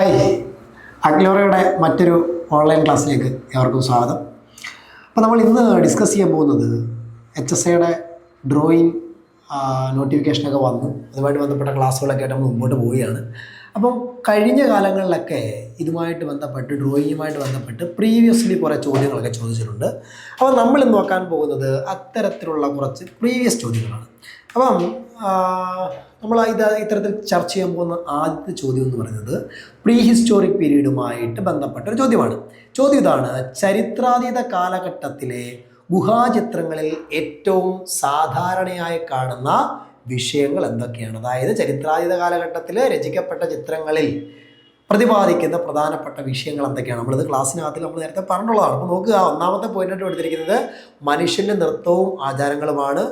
Hi, അഗ്ലോറയുടെ മറ്റൊരു online ക്ലാസ്സിലേക്ക് ഏവർക്കും സ്വാഗതം. അപ്പോൾ നമ്മൾ ഇന്ന് ഡിസ്കസ് ചെയ്യാൻ പോകുന്നത് HSAയുടെ ഡ്രോയിങ് നോട്ടിഫിക്കേഷനൊക്കെ വന്നു, അതുമായിട്ട് ബന്ധപ്പെട്ട ക്ലാസ്സുകളൊക്കെ ആയിട്ട് നമ്മൾ മുമ്പോട്ട് പോവുകയാണ്. അപ്പം കഴിഞ്ഞ കാലങ്ങളിലൊക്കെ ഇതുമായിട്ട് ബന്ധപ്പെട്ട് ഡ്രോയിങ്ങുമായിട്ട് ബന്ധപ്പെട്ട് പ്രീവിയസ്ലി കുറേ ചോദ്യങ്ങളൊക്കെ ചോദിച്ചിട്ടുണ്ട്. അപ്പോൾ നമ്മൾ ഇന്ന് നോക്കാൻ പോകുന്നത് അത്തരത്തിലുള്ള കുറച്ച് പ്രീവിയസ് ചോദ്യങ്ങളാണ്. അപ്പം നമ്മൾ ഇത്തരത്തിൽ ചർച്ച ചെയ്യാൻ പോകുന്ന ആദ്യത്തെ ചോദ്യം എന്ന് പറയുന്നത് പ്രീ ഹിസ്റ്റോറിക് പീരീഡുമായിട്ട് ബന്ധപ്പെട്ട ഒരു ചോദ്യമാണ്. ചോദ്യം ഇതാണ്: ചരിത്രാതീത കാലഘട്ടത്തിലെ ഗുഹാചിത്രങ്ങളിൽ ഏറ്റവും സാധാരണയായി കാണുന്ന വിഷയങ്ങൾ എന്തൊക്കെയാണ്? അതായത് ചരിത്രാതീത കാലഘട്ടത്തിൽ രചിക്കപ്പെട്ട ചിത്രങ്ങളിൽ പ്രതിപാദിക്കുന്ന പ്രധാനപ്പെട്ട വിഷയങ്ങൾ എന്തൊക്കെയാണ്? നമ്മളിത് ക്ലാസ്സിനകത്ത് നമ്മൾ നേരത്തെ പറഞ്ഞിട്ടുള്ളതാണ്. അപ്പോൾ നോക്കുക, ഒന്നാമത്തെ പോയിന്റായിട്ട് കൊടുത്തിരിക്കുന്നത് മനുഷ്യൻ്റെ നൃത്തവും ആചാരങ്ങളുമാണ്.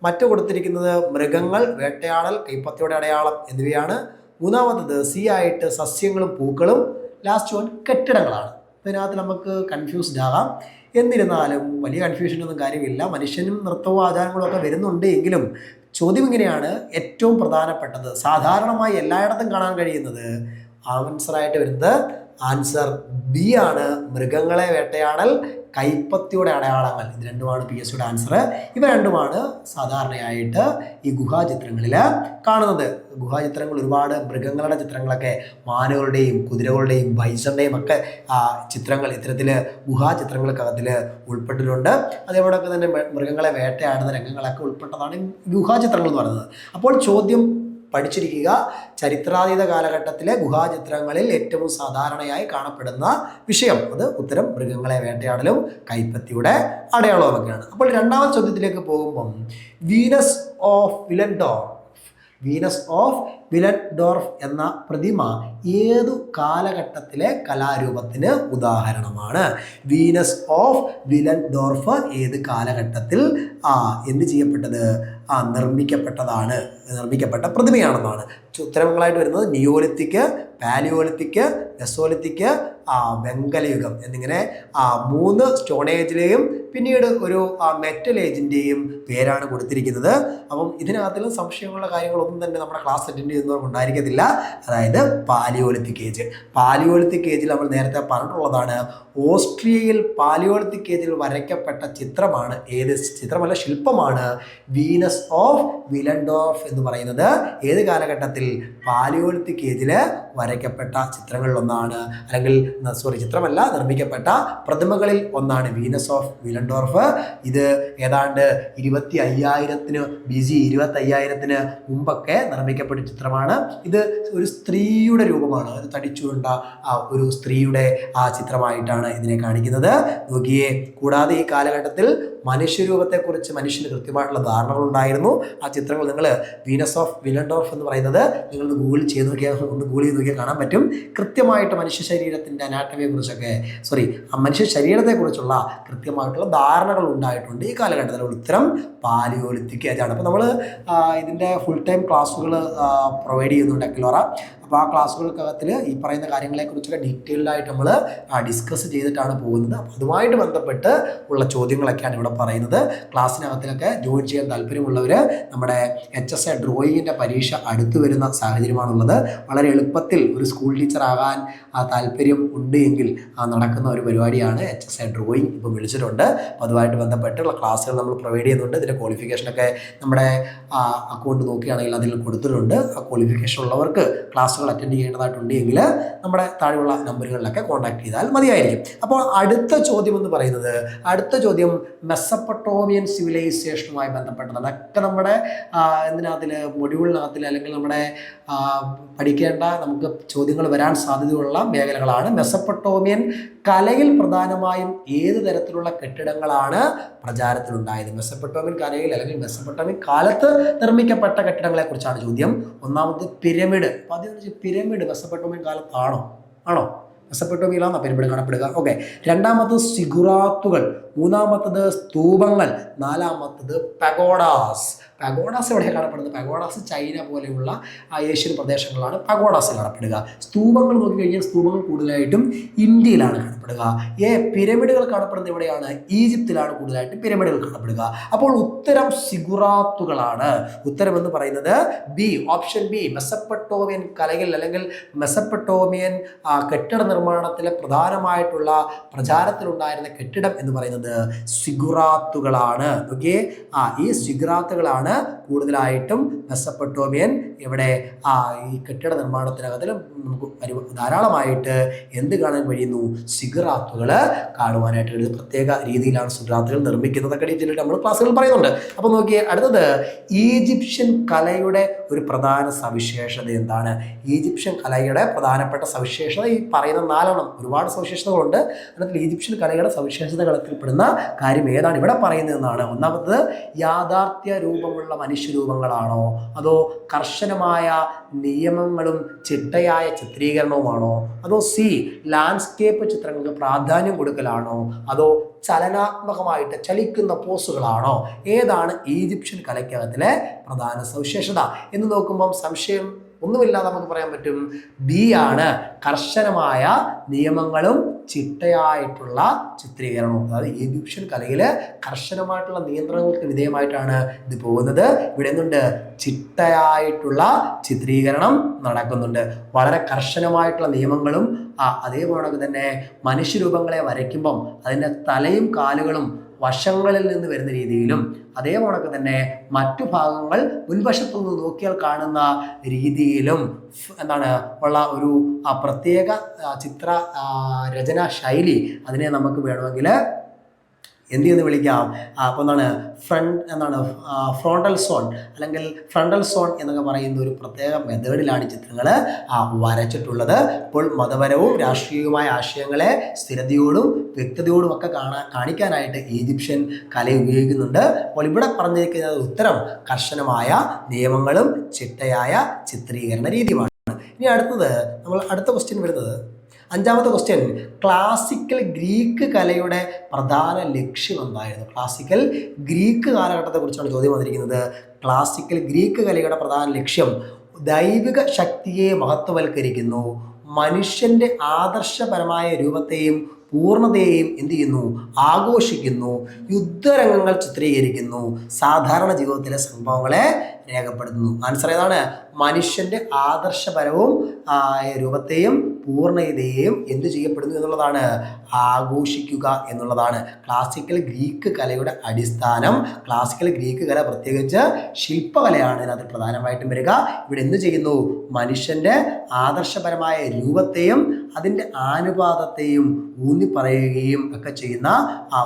മറ്റു കൊടുത്തിരിക്കുന്നത് മൃഗങ്ങൾ, വേട്ടയാടൽ, കൈപ്പത്തിയുടെ അടയാളം എന്നിവയാണ്. മൂന്നാമത്തത് സി ആയിട്ട് സസ്യങ്ങളും പൂക്കളും. ലാസ്റ്റ് വൺ കെട്ടിടങ്ങളാണ്. ഇതിനകത്ത് നമുക്ക് കൺഫ്യൂസ്ഡ് ആകാം. എന്നിരുന്നാലും വലിയ കൺഫ്യൂഷനൊന്നും കാര്യമില്ല. മനുഷ്യനും നൃത്തവും ആചാരങ്ങളും ഒക്കെ വരുന്നുണ്ട് എങ്കിലും ചോദ്യം ഇങ്ങനെയാണ്: ഏറ്റവും പ്രധാനപ്പെട്ടത് സാധാരണമായി എല്ലായിടത്തും കാണാൻ കഴിയുന്നത് ആൻസറായിട്ട് വരുന്നത് ആൻസർ ബി ആണ്. മൃഗങ്ങളെ വേട്ടയാടൽ, കൈപ്പത്തിയുടെ അടയാളങ്ങൾ. ഇത് രണ്ടുമാണ് PSCയുടെ ആൻസർ. ഇവ രണ്ടുമാണ് സാധാരണയായിട്ട് ഈ ഗുഹാചിത്രങ്ങളിൽ കാണുന്നത്. ഗുഹാചിത്രങ്ങൾ ഒരുപാട് മൃഗങ്ങളുടെ ചിത്രങ്ങളൊക്കെ, മാനുകളുടെയും കുതിരകളുടെയും ബൈസണിൻ്റെയും ഒക്കെ ചിത്രങ്ങൾ ഇത്തരത്തിൽ ഗുഹാചിത്രങ്ങൾക്കകത്തിൽ ഉൾപ്പെട്ടിട്ടുണ്ട്. അതേപോലൊക്കെ തന്നെ മൃഗങ്ങളെ വേട്ടയാടുന്ന രംഗങ്ങളൊക്കെ ഉൾപ്പെട്ടതാണ് ഗുഹാചിത്രങ്ങൾ എന്ന് പറയുന്നത്. അപ്പോൾ ചോദ്യം പഠിച്ചിരിക്കുക: ചരിത്രാതീത കാലഘട്ടത്തിലെ ഗുഹാചിത്രങ്ങളിൽ ഏറ്റവും സാധാരണയായി കാണപ്പെടുന്ന വിഷയം. അത് ഉത്തരം മൃഗങ്ങളെ വേട്ടയാടലും കൈപ്പത്തിയുടെ അടയാളവും ഒക്കെയാണ്. അപ്പോൾ രണ്ടാമത്തെ ചോദ്യത്തിലേക്ക് പോകുമ്പം വീനസ് ഓഫ് വിലൻഡോർഫ് എന്ന പ്രതിമ ഏതു കാലഘട്ടത്തിലെ കലാരൂപത്തിന് ഉദാഹരണമാണ്? വീനസ് ഓഫ് വിലൻഡോർഫ് ഏത് കാലഘട്ടത്തിൽ എന്ത് ചെയ്യപ്പെട്ടത്? നിർമ്മിക്കപ്പെട്ട പ്രതിമയാണെന്നാണ് ഉത്തരങ്ങളായിട്ട് വരുന്നത്. നിയോലിത്തിക്, പാലിയോലിത്തിക്, മെസോലിത്തിക്, വെങ്കലയുഗം എന്നിങ്ങനെ 3 സ്റ്റോൺ ഏജിലെയും പിന്നീട് ഒരു മെറ്റൽ ഏജിൻ്റെയും പേരാണ് കൊടുത്തിരിക്കുന്നത്. അപ്പം ഇതിനകത്തുള്ള സംശയമുള്ള കാര്യങ്ങളൊന്നും തന്നെ നമ്മുടെ ക്ലാസ് അറ്റൻഡ് ചെയ്യുന്നവർക്ക് ഉണ്ടായിരിക്കത്തില്ല. അതായത് പാലിയോലിത്തിക് ഏജിൽ നമ്മൾ നേരത്തെ പറഞ്ഞിട്ടുള്ളതാണ്. ഓസ്ട്രിയയിൽ പാലിയോലിത്തിക് ഏജിൽ വരയ്ക്കപ്പെട്ട ചിത്രമാണ് ചിത്രമല്ല, ശില്പമാണ് വീനസ് ഓഫ് വിലൻഡോർഫ് എന്ന് പറയുന്നത്. ഏത് കാലഘട്ടത്തിൽ? പാലിയോലിത്തിക് ഏജിൽ വരയ്ക്കപ്പെട്ട ചിത്രങ്ങളിലൊന്നാണ്, അല്ലെങ്കിൽ ചിത്രമല്ല, നിർമ്മിക്കപ്പെട്ട പ്രതിമകളിൽ ഒന്നാണ് വീനസ് ഓഫ് വിലൻഡോർഫ്. ഇത് ഏതാണ്ട് 25,000 BC 25,000 മുമ്പൊക്കെ നിർമ്മിക്കപ്പെട്ട ചിത്രമാണ്. ഇത് ഒരു സ്ത്രീയുടെ രൂപമാണ്, ഒരു തടിച്ചുകൊണ്ട ഒരു സ്ത്രീയുടെ ചിത്രമായിട്ടാണ് ഇതിനെ കാണിക്കുന്നത്. നോക്കിയേ, കൂടാതെ ഈ കാലഘട്ടത്തിൽ മനുഷ്യരൂപത്തെക്കുറിച്ച് മനുഷ്യന് കൃത്യമായിട്ടുള്ള ധാരണകൾ ഉണ്ടായിരുന്നു. ആ ചിത്രങ്ങൾ നിങ്ങൾ വീനസ് ഓഫ് വിലൻഡോർഫ് എന്ന് പറയുന്നത് നിങ്ങൾ ഗൂഗിൾ ചെയ്ത് നോക്കിയാൽ കാണാൻ പറ്റും. കൃത്യമായിട്ട് മനുഷ്യ ശരീരത്തിൻ്റെ അനാട്ടമിയെക്കുറിച്ചൊക്കെ മനുഷ്യ ശരീരത്തെക്കുറിച്ചുള്ള കൃത്യമായിട്ടുള്ള ധാരണകൾ ഉണ്ടായിട്ടുണ്ട് ഈ കാലഘട്ടത്തിൽ. ഉത്തരം പാലിയോലിത്തിക് ഏജാണ്. അപ്പോൾ നമ്മൾ ഇതിൻ്റെ ഫുൾ ടൈം ക്ലാസ്സുകൾ പ്രൊവൈഡ് ചെയ്യുന്നുണ്ട് അഗ്ലോറ. അപ്പോൾ ആ ക്ലാസ്സുകൾക്കകത്തിൽ ഈ പറയുന്ന കാര്യങ്ങളെക്കുറിച്ചൊക്കെ ഡീറ്റെയിൽഡായിട്ട് നമ്മൾ ഡിസ്കസ് ചെയ്തിട്ടാണ് പോകുന്നത്. അപ്പോൾ അതുമായിട്ട് ബന്ധപ്പെട്ട് ഉള്ള ചോദ്യങ്ങളൊക്കെയാണ് ഇവിടെ പറയുന്നത്. ക്ലാസ്സിനകത്തിലൊക്കെ ജോയിൻ ചെയ്യാൻ താല്പര്യമുള്ളവർ നമ്മുടെ HSA ഡ്രോയിങ്ങിൻ്റെ പരീക്ഷ അടുത്തു വരുന്ന സാഹചര്യമാണുള്ളത്. വളരെ എളുപ്പത്തിൽ ഒരു സ്കൂൾ ടീച്ചറാകാൻ താല്പര്യം ഉണ്ട് എങ്കിൽ നടക്കുന്ന ഒരു പരിപാടിയാണ് HSA ഡ്രോയിങ്. ഇപ്പോൾ വിളിച്ചിട്ടുണ്ട്. അപ്പോൾ അതുമായിട്ട് ബന്ധപ്പെട്ടുള്ള ക്ലാസ്സുകൾ നമ്മൾ പ്രൊവൈഡ് ചെയ്യുന്നുണ്ട്. ഇതിൻ്റെ ക്വാളിഫിക്കേഷനൊക്കെ നമ്മുടെ അക്കൗണ്ട് നോക്കുകയാണെങ്കിൽ അതിൽ കൊടുത്തിട്ടുണ്ട്. ആ ക്വാളിഫിക്കേഷൻ ഉള്ളവർക്ക് ക്ലാസ്സുകൾ അറ്റൻഡ് ചെയ്യേണ്ടതായിട്ടുണ്ടെങ്കിൽ നമ്മുടെ താഴെയുള്ള നമ്പറുകളിലൊക്കെ കോൺടാക്ട് ചെയ്താൽ മതിയായിരിക്കും. അപ്പോൾ അടുത്ത ചോദ്യം എന്ന് പറയുന്നത്, മെസ്സപ്പൊട്ടോമിയൻ സിവിലൈസേഷനുമായി ബന്ധപ്പെട്ടതാണ്. അതൊക്കെ നമ്മുടെ മൊഡ്യൂളിനകത്തിൽ അല്ലെങ്കിൽ നമ്മുടെ പഠിക്കേണ്ട നമുക്ക് ചോദ്യങ്ങൾ വരാൻ സാധ്യതയുള്ള മേഖലകളാണ്. മെസ്സപ്പൊട്ടോമിയൻ കലയിൽ പ്രധാനമായും ഏത് തരത്തിലുള്ള കെട്ടിടങ്ങളാണ് പ്രചാരത്തിലുണ്ടായത്? മെസ്സപ്പൊട്ടോമിയൻ കലയിൽ അല്ലെങ്കിൽ മെസ്സപ്പൊട്ടോമിയൻ കാലത്ത് നിർമ്മിക്കപ്പെട്ട കെട്ടിടങ്ങളെ കുറിച്ചാണ് ചോദ്യം. ഒന്നാമത് പിരമിഡ്. അപ്പോൾ പിരമിഡ് മെസ്സപ്പൊട്ടോമിയൻ കാലത്താണോ? മെസ്സപ്പൊട്ടോമിയയിലാണ് പിരമിഡ് കാണപ്പെടുക. ഓക്കെ. രണ്ടാമത്തത് സിഗുറാത്തുകൾ. മൂന്നാമത്തത് സ്തൂപങ്ങൾ. നാലാമത്തത് പഗോഡാസ്. എവിടെയാണ് കാണപ്പെടുന്നത്? പഗോഡാസ് ചൈന പോലെയുള്ള ഏഷ്യൻ പ്രദേശങ്ങളിലാണ് പഗോഡാസ് കാണപ്പെടുക. സ്തൂപങ്ങൾ നോക്കിക്കഴിഞ്ഞാൽ സ്തൂപങ്ങൾ കൂടുതലായിട്ടും ഇന്ത്യയിലാണ് കാണപ്പെടുന്നത്. കാണപ്പെടുക? എ, പിരമിഡുകൾ കാണപ്പെടുന്നത് എവിടെയാണ്? ഈജിപ്തിലാണ് കൂടുതലായിട്ട് പിരമിഡുകൾ കാണപ്പെടുക. അപ്പോൾ ഉത്തരം സിഗുറാത്തുകളാണ്. ഉത്തരം എന്ന് പറയുന്നത് ബി, ഓപ്ഷൻ ബി, മെസപ്പൊട്ടോമിയൻ കലയിൽ അല്ലെങ്കിൽ മെസപ്പൊട്ടോമിയൻ കെട്ടിട നിർമ്മാണത്തിലെ പ്രധാനമായിട്ടുള്ള പ്രചാരത്തിലുണ്ടായിരുന്ന കെട്ടിടം എന്ന് പറയുന്നത് സിഗുറാത്തുകളാണ്. ഓക്കെ, ഈ സിഗുറാത്തുകളാണ് കൂടുതലായിട്ടും മെസപ്പൊട്ടോമിയൻ ഇവിടെ ഈ കെട്ടിട നിർമ്മാണത്തിനകത്തിൽ നമുക്ക് ധാരാളമായിട്ട് എന്ത് കാണാൻ കഴിയുന്നു? സിഗുറാത്തുകൾ കാണുവാനായിട്ട് കഴിയുന്ന പ്രത്യേക രീതിയിലാണ് സിഗുറാത്തുകൾ നിർമ്മിക്കുന്നതൊക്കെ ഡീറ്റെയിൽ നമ്മൾ ക്ലാസ്സുകൾ പറയുന്നുണ്ട്. അപ്പോൾ നോക്കിയേ, അടുത്തത് ഈജിപ്ഷ്യൻ കലയുടെ ഒരു പ്രധാന സവിശേഷത എന്താണ്? ഈജിപ്ഷ്യൻ കലയുടെ പ്രധാനപ്പെട്ട സവിശേഷത ഈ പറയുന്ന 4 ഒരുപാട് സവിശേഷതകളുണ്ട്. അതിനകത്ത് ഈജിപ്ഷ്യൻ കലയുടെ സവിശേഷതകളിൽപ്പെടുന്ന കാര്യം ഏതാണ് ഇവിടെ പറയുന്നതെന്നാണ്. ഒന്നാമത്തത്, യാഥാർത്ഥ്യ രൂപമുള്ള മനുഷ്യരൂപങ്ങളാണോ അതോ കർശനമായ നിയമങ്ങളും ചിട്ടയായ ചിത്രീകരണവുമാണോ? അതോ സി, ലാൻഡ്സ്കേപ്പ് ചിത്രങ്ങൾക്ക് പ്രാധാന്യം കൊടുക്കലാണോ? അതോ ചലനാത്മകമായിട്ട് ചലിക്കുന്ന പോസുകളാണോ? ഏതാണ് ഈജിപ്ഷ്യൻ കലയ്ക്കകത്തിലെ പ്രധാന സവിശേഷത എന്ന് നോക്കുമ്പം സംശയം ഒന്നുമില്ലാതെ നമുക്ക് പറയാൻ പറ്റും ബി ആണ്, കർശനമായ നിയമങ്ങളും ചിട്ടയായിട്ടുള്ള ചിത്രീകരണവും. അതായത് ഈജിപ്ഷ്യൻ കലയിൽ കർശനമായിട്ടുള്ള നിയന്ത്രണങ്ങൾക്ക് വിധേയമായിട്ടാണ് ഇത് പോകുന്നത്. ഇവിടെ എന്തുണ്ട്? ചിട്ടയായിട്ടുള്ള ചിത്രീകരണം നടക്കുന്നുണ്ട്. വളരെ കർശനമായിട്ടുള്ള നിയമങ്ങളും അതേപോലെ തന്നെ മനുഷ്യരൂപങ്ങളെ വരയ്ക്കുമ്പം അതിൻ്റെ തലയും കാലുകളും വശങ്ങളിൽ നിന്ന് വരുന്ന രീതിയിലും അതേപോലെ തന്നെ മറ്റു ഭാഗങ്ങൾ മുൻവശത്തു നിന്ന് നോക്കിയാൽ കാണുന്ന രീതിയിലും എന്താണ് ഉള്ള ഒരു പ്രത്യേക ചിത്ര രചനാ ശൈലി അതിനെ നമുക്ക് വേണമെങ്കിൽ എന്ത് എന്ന് വിളിക്കാം? അപ്പോൾ ഫ്രോണ്ടൽ സോൺ അല്ലെങ്കിൽ ഫ്രണ്ടൽ സോൺ എന്നൊക്കെ പറയുന്ന ഒരു പ്രത്യേക മെത്തേഡിലാണ് ചിത്രങ്ങൾ വരച്ചിട്ടുള്ളത്. അപ്പോൾ മതപരവും രാഷ്ട്രീയവുമായ ആശയങ്ങളെ സ്ഥിരതയോടും വ്യക്തതയോടും ഒക്കെ കാണിക്കാനായിട്ട് ഈജിപ്ഷ്യൻ കല ഉപയോഗിക്കുന്നുണ്ട്. അപ്പോൾ ഇവിടെ പറഞ്ഞിരിക്കുന്നത് ഉത്തരം കർശനമായ നിയമങ്ങളും ചിട്ടയായ ചിത്രീകരണ രീതിയുമാണ്. ഇനി അടുത്ത ക്വസ്റ്റ്യൻ വരുന്നത് 5ാമത്തെ ക്വസ്റ്റ്യൻ, ക്ലാസിക്കൽ ഗ്രീക്ക് കലയുടെ പ്രധാന ലക്ഷ്യം എന്തായിരുന്നു? ക്ലാസിക്കൽ ഗ്രീക്ക് കാലഘട്ടത്തെക്കുറിച്ചാണ് ചോദ്യം വന്നിരിക്കുന്നത്. ക്ലാസിക്കൽ ഗ്രീക്ക് കലയുടെ പ്രധാന ലക്ഷ്യം ദൈവിക ശക്തിയെ മഹത്വവൽക്കരിക്കുന്നു, മനുഷ്യന്റെ ആദർശപരമായ രൂപത്തെയും പൂർണ്ണതയെയും എന്ത് ചെയ്യുന്നു? ആഘോഷിക്കുന്നു, യുദ്ധരംഗങ്ങൾ ചിത്രീകരിക്കുന്നു, സാധാരണ ജീവിതത്തിലെ സംഭവങ്ങളെ രേഖപ്പെടുത്തുന്നു. ആൻസർ ഏതാണ്? മനുഷ്യന്റെ ആദർശപരവും രൂപത്തെയും പൂർണ്ണതയെയും എന്ത് ചെയ്യപ്പെടുന്നു എന്നുള്ളതാണ്? ആഘോഷിക്കുക എന്നുള്ളതാണ് ക്ലാസിക്കൽ ഗ്രീക്ക് കലയുടെ അടിസ്ഥാനം. ക്ലാസിക്കൽ ഗ്രീക്ക് കല പ്രത്യേകിച്ച് ശില്പകലയാണ് ഇതിനകത്ത് പ്രധാനമായിട്ടും വരിക. ഇവിടെ എന്ത് ചെയ്യുന്നു? മനുഷ്യന്റെ ആദർശപരമായ രൂപത്തെയും അതിൻ്റെ ആനുപാതത്തെയും ഊന്നി പറയുകയും ഒക്കെ ചെയ്യുന്ന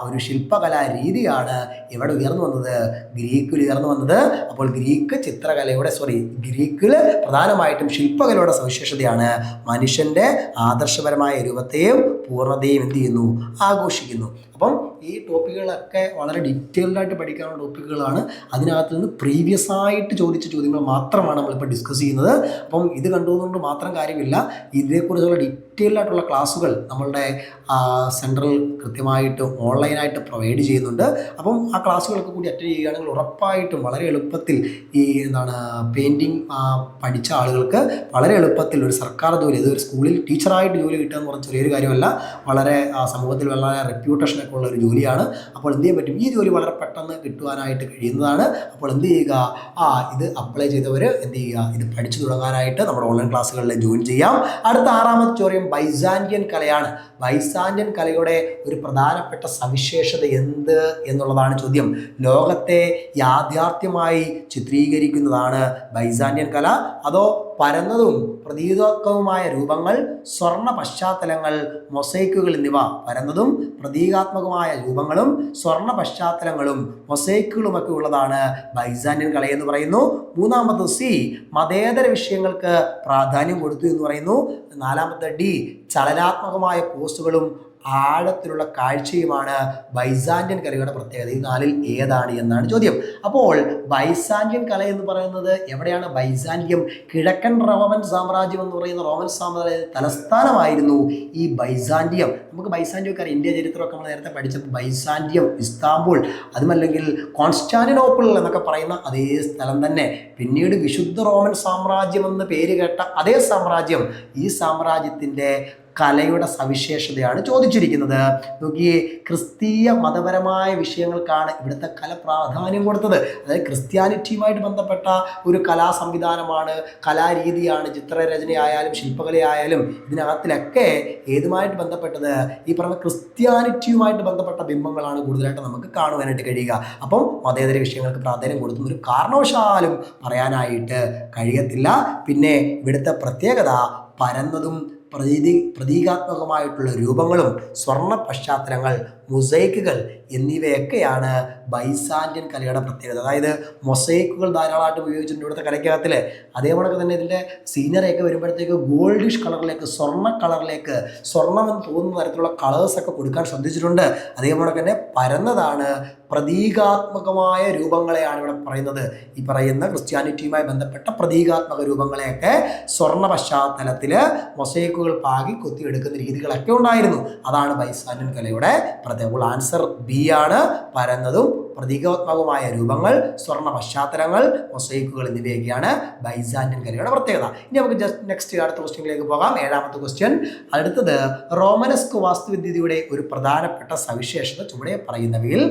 ഒരു ശില്പകലാ രീതിയാണ് ഇവിടെ ഉയർന്നു വന്നത്, ഗ്രീക്കിൽ ഉയർന്നു വന്നത്. അപ്പോൾ ഗ്രീക്കിൽ പ്രധാനമായിട്ടും ശില്പകലയുടെ സവിശേഷതയാണ് മനുഷ്യന്റെ ആദർശപരമായ രൂപത്തെയും പൂർണ്ണതയും എന്ത് ചെയ്യുന്നു? ആഘോഷിക്കുന്നു. അപ്പം ഈ ടോപ്പിക്കുകളൊക്കെ വളരെ ഡീറ്റെയിൽഡായിട്ട് പഠിക്കാനുള്ള ടോപ്പിക്കുകളാണ്. അതിനകത്ത് നിന്ന് പ്രീവിയസ് ആയിട്ട് ചോദിച്ച ചോദ്യങ്ങൾ മാത്രമാണ് നമ്മളിപ്പോൾ ഡിസ്കസ് ചെയ്യുന്നത്. അപ്പം ഇത് കണ്ടുകൊണ്ട് മാത്രം കാര്യമില്ല, ഇതിനെക്കുറിച്ചുള്ള ഡീറ്റെയിൽഡായിട്ടുള്ള ക്ലാസ്സുകൾ നമ്മളുടെ സെൻട്രൽ കൃത്യമായിട്ട് ഓൺലൈനായിട്ട് പ്രൊവൈഡ് ചെയ്യുന്നുണ്ട്. അപ്പം ആ ക്ലാസ്സുകളൊക്കെ കൂടി അറ്റൻഡ് ചെയ്യുകയാണെങ്കിൽ ഉറപ്പായിട്ടും വളരെ എളുപ്പത്തിൽ ഈ പെയിൻറ്റിങ് പഠിച്ച ആളുകൾക്ക് വളരെ എളുപ്പത്തിൽ ഒരു സർക്കാർ ജോലി, അതൊരു സ്കൂളിൽ ടീച്ചറായിട്ട് ജോലി കിട്ടുക എന്ന് പറഞ്ഞ ചെറിയൊരു കാര്യമല്ല, വളരെ സമൂഹത്തിൽ വളരെ റെപ്യൂട്ടേഷനൊക്കെ ഉള്ള ഒരു ജോലിയാണ്. അപ്പോൾ എന്ത് ചെയ്യാൻ പറ്റും? ഈ ജോലി വളരെ പെട്ടെന്ന് കിട്ടുവാനായിട്ട് കഴിയുന്നതാണ്. അപ്പോൾ എന്ത് ചെയ്യുക? ഇത് അപ്ലൈ ചെയ്തവർ എന്ത് ചെയ്യുക? ഇത് പഠിച്ചു തുടങ്ങാനായിട്ട് നമ്മുടെ ഓൺലൈൻ ക്ലാസ്സുകളിൽ ജോയിൻ ചെയ്യാം. അടുത്ത 6ാമത്തെ ചോദ്യം ബൈസാന്റിയൻ കലയാണ്. ബൈസാന്റിയൻ കലയുടെ ഒരു പ്രധാനപ്പെട്ട സവിശേഷത എന്ത് എന്നുള്ളതാണ് ചോദ്യം. ലോകത്തെ യാഥാർത്ഥ്യമായി ചിത്രീകരിക്കുന്നതാണ് ബൈസാന്റിയൻ കല. അതോ പരന്നതും പ്രതീകാത്മകവുമായ രൂപങ്ങൾ, സ്വർണ്ണ പശ്ചാത്തലങ്ങൾ, മൊസൈക്കുകൾ എന്നിവ. പരന്നതും പ്രതീകാത്മകമായ രൂപങ്ങളും സ്വർണ്ണ പശ്ചാത്തലങ്ങളും മൊസൈക്കുകളുമൊക്കെ ഉള്ളതാണ് ബൈസാന്റിയൻ കല എന്ന് പറയുന്നു. 3ാമത് സി, മതേതര വിഷയങ്ങൾക്ക് പ്രാധാന്യം കൊടുത്തു എന്ന് പറയുന്നു. 4ാമത്തെ ഡി, ചലനാത്മകമായ പോസ്റ്റുകളും ആഴത്തിലുള്ള കാഴ്ചയുമാണ് ബൈസാന്റിയൻ കലയുടെ പ്രത്യേകത. ഈ 4ൽ ഏതാണ് എന്നാണ് ചോദ്യം. അപ്പോൾ ബൈസാന്റിയൻ കല എന്ന് പറയുന്നത് എവിടെയാണ്? ബൈസാന്റിയം, കിഴക്കൻ റോമൻ സാമ്രാജ്യം എന്ന് പറയുന്ന റോമൻ സാമ്രാജ്യ തലസ്ഥാനമായിരുന്നു ഈ ബൈസാന്റിയം. നമുക്ക് ബൈസാന്റിയം ഒക്കെ ഇന്ത്യ ചരിത്രമൊക്കെ നമ്മൾ നേരത്തെ പഠിച്ചപ്പോൾ ബൈസാന്റിയം, ഇസ്താംബുൾ, അതുമല്ലെങ്കിൽ കോൺസ്റ്റാന്റിനോപ്പിൾ എന്നൊക്കെ പറയുന്ന അതേ സ്ഥലം തന്നെ. പിന്നീട് വിശുദ്ധ റോമൻ സാമ്രാജ്യം എന്ന് പേര് കേട്ട അതേ സാമ്രാജ്യം, ഈ സാമ്രാജ്യത്തിൻ്റെ കലയുടെ സവിശേഷതയാണ് ചോദിച്ചിരിക്കുന്നത്. നോക്കിയേ, ക്രിസ്തീയ മതപരമായ വിഷയങ്ങൾക്കാണ് ഇവിടുത്തെ കല പ്രാധാന്യം കൊടുത്തത്. അതായത് ക്രിസ്ത്യാനിറ്റിയുമായിട്ട് ബന്ധപ്പെട്ട ഒരു കലാ സംവിധാനമാണ്, കലാരീതിയാണ്. ചിത്രരചനയായാലും ശില്പകലയായാലും ഇതിനകത്തിലൊക്കെ ഏതുമായിട്ട് ബന്ധപ്പെട്ടത്, ഈ പറഞ്ഞ ക്രിസ്ത്യാനിറ്റിയുമായിട്ട് ബന്ധപ്പെട്ട ബിംബങ്ങളാണ് കൂടുതലായിട്ട് നമുക്ക് കാണുവാനായിട്ട് കഴിയുക. അപ്പം മതേതര വിഷയങ്ങൾക്ക് പ്രാധാന്യം കൊടുക്കുന്ന ഒരു കാരണവശാലും പറയാനായിട്ട് കഴിയത്തില്ല. പിന്നെ ഇവിടുത്തെ പ്രത്യേകത പരന്നതും പ്രതീകാത്മകമായിട്ടുള്ള രൂപങ്ങളും സ്വർണ്ണ പശ്ചാത്തലങ്ങൾ, മൊസൈക്കുകൾ എന്നിവയൊക്കെയാണ് ബൈസാന്റിയൻ കലയുടെ പ്രത്യേകത. അതായത് മൊസൈക്കുകൾ ധാരാളമായിട്ട് ഉപയോഗിച്ചിട്ടുണ്ട് ഇവിടുത്തെ കലയ്ക്കകത്തിൽ. അതേപോലെ തന്നെ ഇതിൻ്റെ സീനറിയൊക്കെ വരുമ്പോഴത്തേക്ക് ഗോൾഡിഷ് കളറിലേക്ക്, സ്വർണ്ണ കളറിലേക്ക്, സ്വർണ്ണമെന്ന് തോന്നുന്ന തരത്തിലുള്ള കളേഴ്സൊക്കെ കൊടുക്കാൻ ശ്രദ്ധിച്ചിട്ടുണ്ട്. അതേപോലെ തന്നെ പരന്നതാണ്, പ്രതീകാത്മകമായ രൂപങ്ങളെയാണ് ഇവിടെ പറയുന്നത്. ഈ പറയുന്ന ക്രിസ്ത്യാനിറ്റിയുമായി ബന്ധപ്പെട്ട പ്രതീകാത്മക രൂപങ്ങളെയൊക്കെ സ്വർണ്ണ പശ്ചാത്തലത്തിൽ മൊസൈക്കുകൾ പാകി കൊത്തിയെടുക്കുന്ന രീതികളൊക്കെ ഉണ്ടായിരുന്നു. അതാണ് ബൈസാന്റിയൻ കലയുടെ പ്രത്യേകത. ആൻസർ ബി ആണ്. പരന്നതും പ്രതീകാത്മകമായ രൂപങ്ങൾ, സ്വർണ്ണ പശ്ചാത്തലങ്ങൾ, മൊസൈക്കുകൾ എന്നിവയൊക്കെയാണ് ബൈസാന്റിയൻ കലയുടെ പ്രത്യേകത. ഇനി നമുക്ക് നെക്സ്റ്റ് അടുത്ത ക്വസ്റ്റ്യനിലേക്ക് പോകാം. 7ാമത്തെ ക്വസ്റ്റ്യൻ. അടുത്തത് റോമനസ്ക് വാസ്തുവിദ്യയുടെ ഒരു പ്രധാനപ്പെട്ട സവിശേഷത ചുവടെ പറയുന്നവയിൽ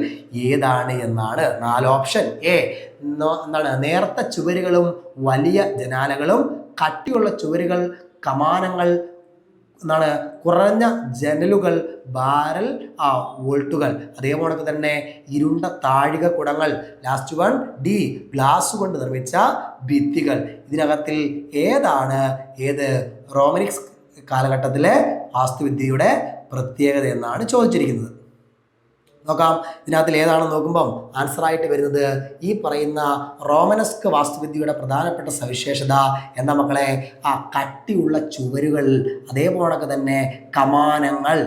ഏതാണ് എന്നാണ്. 4 ഓപ്ഷൻ. എ എന്താണ്, നേർത്ത ചുവരുകളും വലിയ ജനാലകളും, കട്ടിയുള്ള ചുവരുകൾ, കമാനങ്ങൾ, എന്താണ്, കുറഞ്ഞ ജനലുകൾ, ബാരൽ വോൾട്ടുകൾ, അതേപോലെ തന്നെ ഇരുണ്ട താഴിക കുടങ്ങൾ. ലാസ്റ്റ് വൺ ഡി, ഗ്ലാസ് കൊണ്ട് നിർമ്മിച്ച ഭിത്തികൾ. ഇതിനകത്തിൽ ഏതാണ് റോമനിക്സ് കാലഘട്ടത്തിലെ വാസ്തുവിദ്യയുടെ പ്രത്യേകത എന്നാണ് ചോദിച്ചിരിക്കുന്നത്. നോക്കാം, ഇതിനകത്തിൽ ഏതാണെന്ന് നോക്കുമ്പം ആൻസറായിട്ട് വരുന്നത് ഈ പറയുന്ന റോമനസ്ക് വാസ്തുവിദ്യയുടെ പ്രധാനപ്പെട്ട സവിശേഷത എന്താ മക്കളെ? കട്ടിയുള്ള ചുവരുകൾ, അതേപോലെ തന്നെ കമാനങ്ങൾ,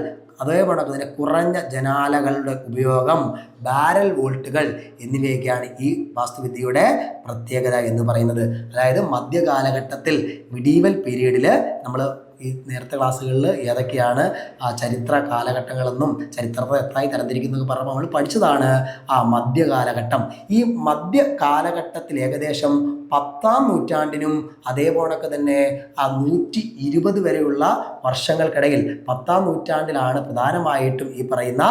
അതേപോലെ തന്നെ കുറഞ്ഞ ജനാലകളുടെ ഉപയോഗം, ബാരൽ വോൾട്ടുകൾ എന്നിവയൊക്കെയാണ് ഈ വാസ്തുവിദ്യയുടെ പ്രത്യേകത എന്ന് പറയുന്നത്. അതായത് മധ്യകാലഘട്ടത്തിൽ, മിഡീവൽ പീരീഡിൽ നമ്മൾ ഈ നേരത്തെ ക്ലാസ്സുകളിൽ ഏതൊക്കെയാണ് ചരിത്ര കാലഘട്ടങ്ങളെന്നും ചരിത്രത്തെ എത്രയായി തരംതിരിക്കുന്നതൊക്കെ പറഞ്ഞപ്പോൾ നമ്മൾ പഠിച്ചതാണ് മധ്യകാലഘട്ടം. ഈ മധ്യകാലഘട്ടത്തിൽ ഏകദേശം 10ാം നൂറ്റാണ്ടിനും അതേപോലെ തന്നെ 120 വരെയുള്ള വർഷങ്ങൾക്കിടയിൽ 10ാം നൂറ്റാണ്ടിലാണ് പ്രധാനമായിട്ടും ഈ പറയുന്ന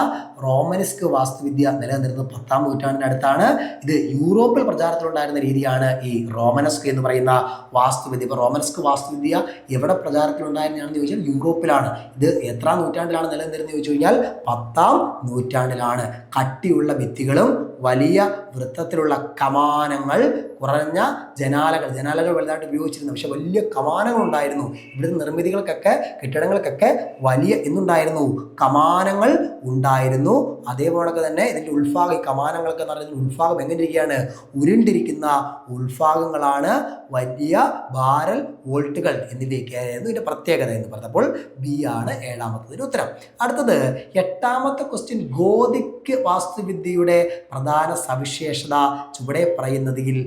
റോമനസ്ക് വാസ്തുവിദ്യ നിലനിന്നിരുന്നത്. 10ാം നൂറ്റാണ്ടിനടുത്താണ് ഇത് യൂറോപ്പിൽ പ്രചാരത്തിലുണ്ടായിരുന്ന രീതിയാണ് ഈ റോമനസ്ക് എന്ന് പറയുന്ന വാസ്തുവിദ്യ. ഇപ്പോൾ റോമനസ്ക് വാസ്തുവിദ്യ എവിടെ പ്രചാരത്തിലുണ്ടായിരുന്നതാണെന്ന് ചോദിച്ചാൽ യൂറോപ്പിലാണ്. ഇത് എത്രാം നൂറ്റാണ്ടിലാണ് നിലനിന്നിരുന്നത് ചോദിച്ചു കഴിഞ്ഞാൽ 10ാം നൂറ്റാണ്ടിലാണ്. കട്ടിയുള്ള ഭിത്തികളും വലിയ വൃത്തത്തിലുള്ള കമാനങ്ങൾ, കുറഞ്ഞ ജനാലകൾ വലുതായിട്ട് ഉപയോഗിച്ചിരുന്നു. പക്ഷെ വലിയ കമാനങ്ങൾ ഉണ്ടായിരുന്നു. ഇവിടുത്തെ നിർമ്മിതികൾക്കൊക്കെ, കെട്ടിടങ്ങൾക്കൊക്കെ വലിയ എന്തുണ്ടായിരുന്നു? കമാനങ്ങൾ ഉണ്ടായിരുന്നു. അതേപോലെ തന്നെ ഇതിൻ്റെ ഉൾഭാഗം, ഈ കമാനങ്ങളൊക്കെ എന്ന് പറയുന്നത് ഉൾഭാഗം എങ്ങനെ ഇരിക്കുകയാണ്? ഉരുണ്ടിരിക്കുന്ന ഉൾഭാഗങ്ങളാണ് വലിയ ബാരൽ വോൾട്ടുകൾ എന്നിവയൊക്കെയായിരുന്നു ഇതിൻ്റെ പ്രത്യേകത എന്ന് പറഞ്ഞപ്പോൾ ബി ആണ് 7ാമത്തതിന് ഉത്തരം. അടുത്തത് 8ാമത്തെ ക്വസ്റ്റ്യൻ. ഗോതിക് വാസ്തുവിദ്യയുടെ പ്രധാന സവിശേഷത ചുവടെ പറയുന്നതിൽ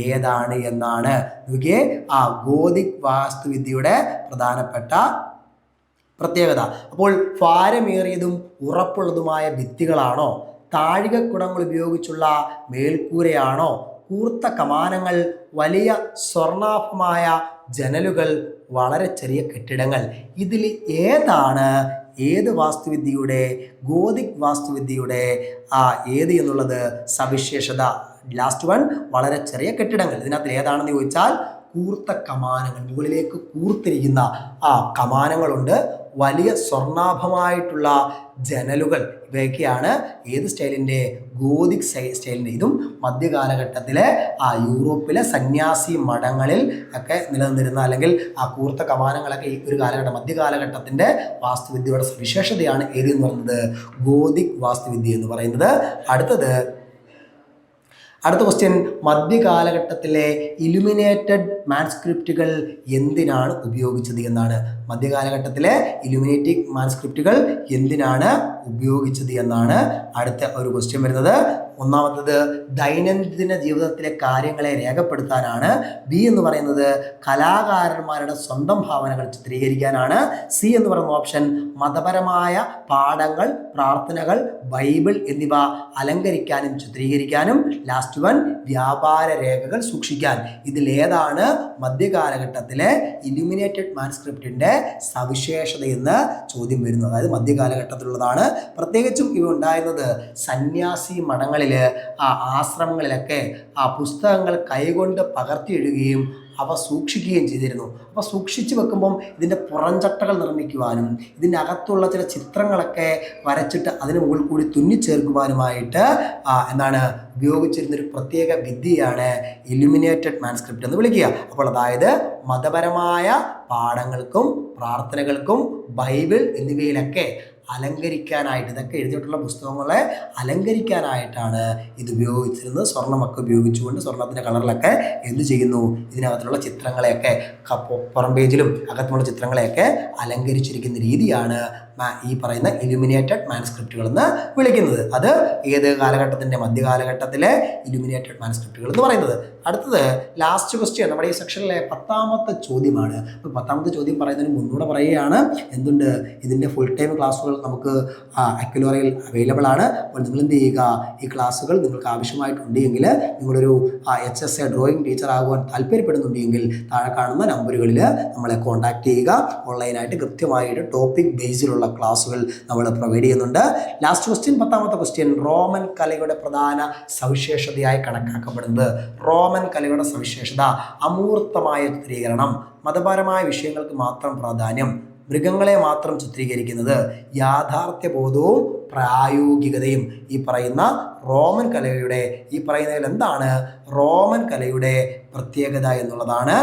ഏതാണ് എന്നാണ്. നോക്കിയേ, ഗോതിക് വാസ്തുവിദ്യയുടെ പ്രധാനപ്പെട്ട പ്രത്യേകത. അപ്പോൾ ഭാരമേറിയതും ഉറപ്പുള്ളതുമായ ഭിത്തികളാണോ? താഴികക്കുടങ്ങൾ ഉപയോഗിച്ചുള്ള മേൽക്കൂരയാണോ? കൂർത്ത കമാനങ്ങൾ, വലിയ സ്വർണ്ണാഭമായ ജനലുകൾ, വളരെ ചെറിയ കെട്ടിടങ്ങൾ. ഇതിൽ ഏതാണ് വാസ്തുവിദ്യയുടെ, ഗോതിക് വാസ്തുവിദ്യയുടെ ഏത് എന്നുള്ളത് സവിശേഷത? ലാസ്റ്റ് വൺ, വളരെ ചെറിയ കെട്ടിടങ്ങൾ. ഇതിനകത്ത് ഏതാണെന്ന് ചോദിച്ചാൽ കൂർത്ത കമാനങ്ങൾ, മുകളിലേക്ക് കൂർത്തിരിക്കുന്ന കമാനങ്ങളുണ്ട്, വലിയ സ്വർണ്ണാഭമായിട്ടുള്ള ജനലുകൾ. ഇവയൊക്കെയാണ് ഏത് സ്റ്റൈലിൻ്റെ? ഗോതിക് സ്റ്റൈലിൻ്റെ. ഇതും മധ്യകാലഘട്ടത്തിലെ യൂറോപ്പിലെ സന്യാസി മഠങ്ങളിൽ ഒക്കെ നിലനിന്നിരുന്ന, അല്ലെങ്കിൽ കൂർത്ത കമാനങ്ങളൊക്കെ ഈ ഒരു കാലഘട്ടം, മധ്യകാലഘട്ടത്തിൻ്റെ വാസ്തുവിദ്യയുടെ സവിശേഷതയാണ് ഏത് എന്ന് പറയുന്നത്? ഗോതിക് വാസ്തുവിദ്യ എന്ന് പറയുന്നത്. അടുത്ത ക്വസ്റ്റ്യൻ. മധ്യകാലഘട്ടത്തിലെ ഇലുമിനേറ്റഡ് മാൻസ്ക്രിപ്റ്റുകൾ എന്തിനാണ് ഉപയോഗിച്ചത് എന്നാണ്. മധ്യകാലഘട്ടത്തിലെ ഇലുമിനേറ്റിംഗ് മാൻസ്ക്രിപ്റ്റുകൾ എന്തിനാണ് ഉപയോഗിച്ചത് എന്നാണ് അടുത്ത ഒരു ക്വസ്റ്റ്യൻ വരുന്നത്. ഒന്നാമത്തത് ദൈനംദിന ജീവിതത്തിലെ കാര്യങ്ങളെ രേഖപ്പെടുത്താനാണ്. ബി എന്ന് പറയുന്നത് കലാകാരന്മാരുടെ സ്വന്തം ഭാവനകൾ ചിത്രീകരിക്കാനാണ്. സി എന്ന് പറയുന്ന ഓപ്ഷൻ മതപരമായ പാഠങ്ങൾ, പ്രാർത്ഥനകൾ, ബൈബിൾ എന്നിവ അലങ്കരിക്കാനും ചിത്രീകരിക്കാനും. ലാസ്റ്റ് വൺ വ്യാപാര രേഖകൾ സൂക്ഷിക്കാൻ. ഇതിലേതാണ് മധ്യകാലഘട്ടത്തിലെ ഇലുമിനേറ്റഡ് മാൻസ്ക്രിപ്റ്റിൻ്റെ സവിശേഷതയെന്ന് ചോദ്യം വരുന്നു. അതായത് മധ്യകാലഘട്ടത്തിലുള്ളതാണ്. പ്രത്യേകിച്ചും ഇവ ഉണ്ടായിരുന്നത് സന്യാസി മഠങ്ങളിൽ, ആശ്രമങ്ങളിലൊക്കെ പുസ്തകങ്ങൾ കൈകൊണ്ട് പകർത്തി എഴുതുകയും അവ സൂക്ഷിക്കുകയും ചെയ്തിരുന്നു. അപ്പോൾ സൂക്ഷിച്ചു വെക്കുമ്പം ഇതിൻ്റെ പുറംചട്ടകൾ നിർമ്മിക്കുവാനും ഇതിൻ്റെ അകത്തുള്ള ചില ചിത്രങ്ങളൊക്കെ വരച്ചിട്ട് അതിന് മുകളിൽ കൂടി തുന്നിച്ചേർക്കുവാനുമായിട്ട് എന്താണ് ഉപയോഗിച്ചിരുന്നൊരു പ്രത്യേക വിദ്യയാണ് ഇലുമിനേറ്റഡ് മാൻസ്ക്രിപ്റ്റ് എന്ന് വിളിക്കുക. അപ്പോൾ അതായത് മതപരമായ പാഠങ്ങൾക്കും പ്രാർത്ഥനകൾക്കും ബൈബിൾ എന്നിവയിലൊക്കെ അലങ്കരിക്കാനായിട്ട്, ഇതൊക്കെ എഴുതിയിട്ടുള്ള പുസ്തകങ്ങളെ അലങ്കരിക്കാനായിട്ടാണ് ഇത് ഉപയോഗിച്ചിരുന്നത്. സ്വർണ്ണമൊക്കെ ഉപയോഗിച്ചുകൊണ്ട് സ്വർണ്ണത്തിൻ്റെ കളറിലൊക്കെ എന്ത് ചെയ്യുന്നു, ഇതിനകത്തുള്ള ചിത്രങ്ങളെയൊക്കെ പുറം പേജിലും അകത്തുള്ള ചിത്രങ്ങളെയൊക്കെ അലങ്കരിച്ചിരിക്കുന്ന രീതിയാണ് ഈ പറയുന്ന ഇലുമിനേറ്റഡ് മാൻസ്ക്രിപ്റ്റുകൾ എന്ന് വിളിക്കുന്നത്. അത് ഏത് കാലഘട്ടത്തിൻ്റെ മധ്യകാലഘട്ടത്തിലെ ഇലുമിനേറ്റഡ് മാൻസ്ക്രിപ്റ്റുകൾ എന്ന് പറയുന്നത്. അടുത്തത് ലാസ്റ്റ് ക്വസ്റ്റ്യൻ നമ്മുടെ ഈ സെക്ഷനിലെ 10ാമത്തെ ചോദ്യമാണ്. അപ്പോൾ 10ാമത്തെ ചോദ്യം പറയുന്നതിന് മുന്നൂടെ പറയുകയാണ്, എന്തുണ്ട്, ഇതിൻ്റെ ഫുൾ ടൈം ക്ലാസ്സുകൾ നമുക്ക് അക്വലോറയിൽ അവൈലബിൾ ആണ്. അപ്പോൾ നിങ്ങൾ എന്ത് ചെയ്യുക, ഈ ക്ലാസ്സുകൾ നിങ്ങൾക്ക് ആവശ്യമായിട്ടുണ്ടെങ്കിൽ നിങ്ങളൊരു HSA ഡ്രോയിങ് ടീച്ചർ ആകുവാൻ താല്പര്യപ്പെടുന്നുണ്ടെങ്കിൽ താഴെ കാണുന്ന നമ്പറുകളിൽ നമ്മളെ കോൺടാക്ട് ചെയ്യുക. ഓൺലൈനായിട്ട് കൃത്യമായിട്ട് ടോപ്പിക് ബേസിലുള്ള ക്ലാസ്സുകൾ നമ്മൾ പ്രൊവൈഡ് ചെയ്യുന്നുണ്ട്. ലാസ്റ്റ് ക്വസ്റ്റ്യൻ, 10ാമത്തെ ക്വസ്റ്റ്യൻ, റോമൻ കലയുടെ പ്രധാന സവിശേഷതയായി കണക്കാക്കപ്പെടുന്നത്. റോമൻ കലയുടെ സവിശേഷത അമൂർത്തമായ ചിത്രീകരണം, മതപരമായ വിഷയങ്ങൾക്ക് മാത്രം പ്രാധാന്യം, മൃഗങ്ങളെ മാത്രം ചിത്രീകരിക്കുന്നത്, യാഥാർത്ഥ്യബോധവും പ്രായോഗികതയും. ഈ പറയുന്ന റോമൻ കലയുടെ എന്താണ് റോമൻ കലയുടെ പ്രത്യേകത എന്നുള്ളതാണ്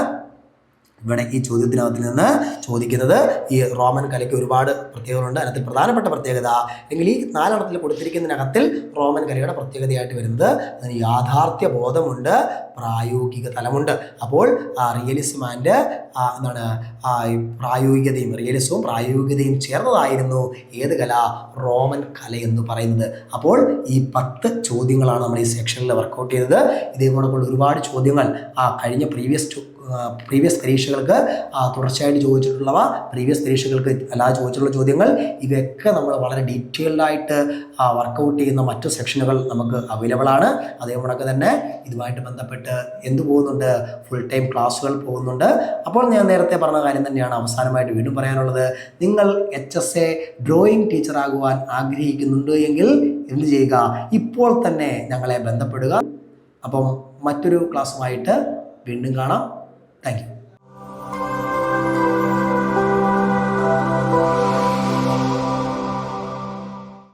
ഇവിടെ ഈ ചോദ്യത്തിനകത്ത് നിന്ന് ചോദിക്കുന്നത്. ഈ റോമൻ കലയ്ക്ക് ഒരുപാട് പ്രത്യേകതകളുണ്ട്. അതിനകത്ത് പ്രധാനപ്പെട്ട പ്രത്യേകത, അല്ലെങ്കിൽ ഈ 4 കൊടുത്തിരിക്കുന്നതിനകത്തിൽ റോമൻ കലയുടെ പ്രത്യേകതയായിട്ട് വരുന്നത് അതിന് യാഥാർത്ഥ്യ ബോധമുണ്ട്, പ്രായോഗിക തലമുണ്ട്. അപ്പോൾ റിയലിസം ആൻഡ് പ്രായോഗികതയും, റിയലിസവും പ്രായോഗികതയും ചേർന്നതായിരുന്നു ഏത് കല, റോമൻ കല എന്ന് പറയുന്നത്. അപ്പോൾ ഈ 10 ചോദ്യങ്ങളാണ് നമ്മൾ ഈ സെക്ഷനിൽ വർക്കൗട്ട് ചെയ്തത്. ഇതേപോലുള്ള ഒരുപാട് ചോദ്യങ്ങൾ കഴിഞ്ഞ പ്രീവിയസ് പരീക്ഷകൾക്ക് തുടർച്ചയായിട്ട് ചോദിച്ചിട്ടുള്ളവ, പ്രീവിയസ് പരീക്ഷകൾക്ക് അല്ലാതെ ചോദിച്ചിട്ടുള്ള ചോദ്യങ്ങൾ, ഇവയൊക്കെ നമ്മൾ വളരെ ഡീറ്റെയിൽഡായിട്ട് വർക്കൗട്ട് ചെയ്യുന്ന മറ്റു സെക്ഷനുകൾ നമുക്ക് അവൈലബിൾ ആണ്. അതേപോലെ തന്നെ ഇതുമായിട്ട് ബന്ധപ്പെട്ട് എന്ത് പോകുന്നുണ്ട്, ഫുൾ ടൈം ക്ലാസ്സുകൾ പോകുന്നുണ്ട്. അപ്പോൾ ഞാൻ നേരത്തെ പറഞ്ഞ കാര്യം തന്നെയാണ് അവസാനമായിട്ട് വീണ്ടും പറയാനുള്ളത്. നിങ്ങൾ HSA ഡ്രോയിങ് ടീച്ചർ ആകുവാൻ ആഗ്രഹിക്കുന്നുണ്ട് എങ്കിൽ എന്ത് ചെയ്യുക, ഇപ്പോൾ തന്നെ ഞങ്ങളെ ബന്ധപ്പെടുക. അപ്പം മറ്റൊരു ക്ലാസ്സുമായിട്ട് വീണ്ടും കാണാം. Thank you.